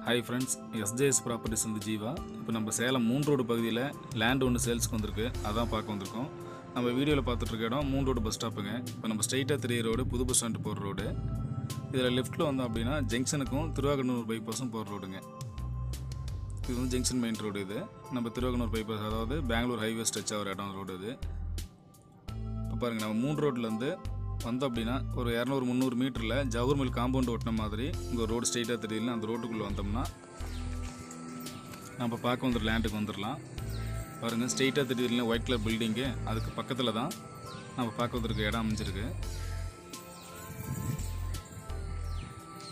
Hi friends, SJS Properties in the Jiva. இப்போ நம்ம Salem 3 road பகுதியில் லேண்ட் ஒன்று சேல்ஸ்க்கு வந்திருக்கு. அதான் பார்க்க வந்திருக்கோம். நம்ம வீடியோவில் பார்த்துட்டு இருக்க இடம் 3 ரோடு பஸ் ஸ்டாப்புங்க. இப்போ நம்ம ஸ்ட்ரைட்டாக 3 ரோடு புது பஸ் ஸ்டாண்டு போகிற ரோடு. இதில் லெஃப்ட்டில் வந்தோம் அப்படின்னா ஜங்ஷனுக்கும் திருவாகனூர் பைபாஸும் போகிற ரோடுங்க. இது வந்து ஜங்ஷன் மெயின் ரோடு. இது நம்ம திருவாகனூர் பைபாஸ், அதாவது பெங்களூர் ஹைவே ஸ்ட்ரெச் ஆகிற இடம் ரோடு இது. இப்போ பாருங்கள், நம்ம 3 ரோட்லேருந்து வந்தோம் அப்படின்னா ஒரு 200-300 மீட்டரில் ஜவஹர் மில் காம்பவுண்ட் ஓட்டின மாதிரி இங்கே ஒரு ரோடு ஸ்ட்ரெயிட்டாக தெரியல. அந்த ரோட்டுக்குள்ளே வந்தோம்னா நம்ம பார்க்க வந்துடும், லேண்டுக்கு வந்துடலாம். பாருங்கள், ஸ்ட்ரெயிட்டாக தெரியல ஒயிட் கலர் பில்டிங்கு, அதுக்கு பக்கத்தில் தான் நம்ம பார்க்க வந்துருக்க இடம் அமைஞ்சிருக்கு.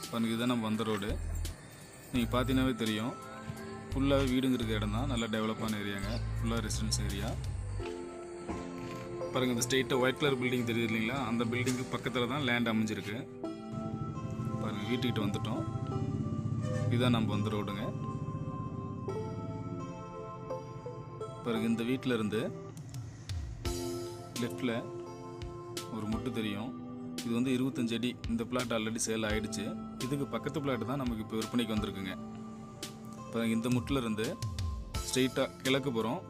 பாருங்கள், இதுதான் நம்ம வந்த ரோடு. நீங்கள் பார்த்தீங்கன்னாவே தெரியும், ஃபுல்லாகவே வீடுங்க இருக்க இடம் தான். நல்லா டெவலப்பான ஏரியாங்க, ஃபுல்லாக ரெசிடென்ஸ் ஏரியா. பாருங்கள், இந்த ஸ்ட்ரெயிட்டாக ஒயிட் கலர் பில்டிங் தெரியுது இல்லைங்களா, அந்த பில்டிங்கு பக்கத்தில் தான் லேண்ட் அமைஞ்சிருக்கு. பாருங்கள், வீட்டுக்கிட்ட வந்துட்டோம். இதுதான் நம்ம வந்த ரோடுங்க. பாருங்கள், இந்த வீட்டில் இருந்து லெஃப்டில் ஒரு முட்டு தெரியும். இது வந்து 25 அடி. இந்த பிளாட் ஆல்ரெடி சேல் ஆகிடுச்சு. இதுக்கு பக்கத்து பிளாட் தான் நமக்கு இப்போ விற்பனைக்கு வந்திருக்குங்க. பாருங்கள், இந்த முட்டில் இருந்து ஸ்ட்ரெயிட்டாக கிழக்கு புறம்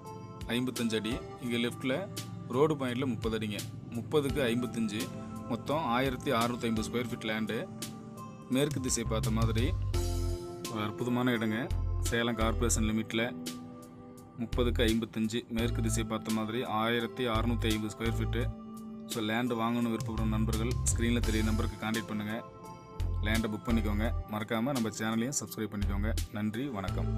55 அடி. இங்கே லெஃப்டில் ரோடு பாயிண்டில் 30 அடிங்க. 30க்கு 55, மொத்தம் 1650 ஸ்கொயர் ஃபீட் லேண்டு. மேற்கு திசை பார்த்த மாதிரி ஒரு அற்புதமான இடங்க. சேலம் கார்பரேஷன் லிமிட்டில் 30க்கு 55, மேற்கு திசை பார்த்த மாதிரி 1650 ஸ்கொயர் ஃபீட்டு. ஸோ லேண்டு வாங்கணும் விருப்பப்படும் நண்பர்கள் ஸ்க்ரீனில் தெரிய நம்பருக்கு கான்டாக்ட் பண்ணுங்கள். லேண்டை புக் பண்ணிக்கோங்க. மறக்காமல் நம்ம சேனலையும் சப்ஸ்கிரைப் பண்ணிக்கோங்க. நன்றி, வணக்கம்.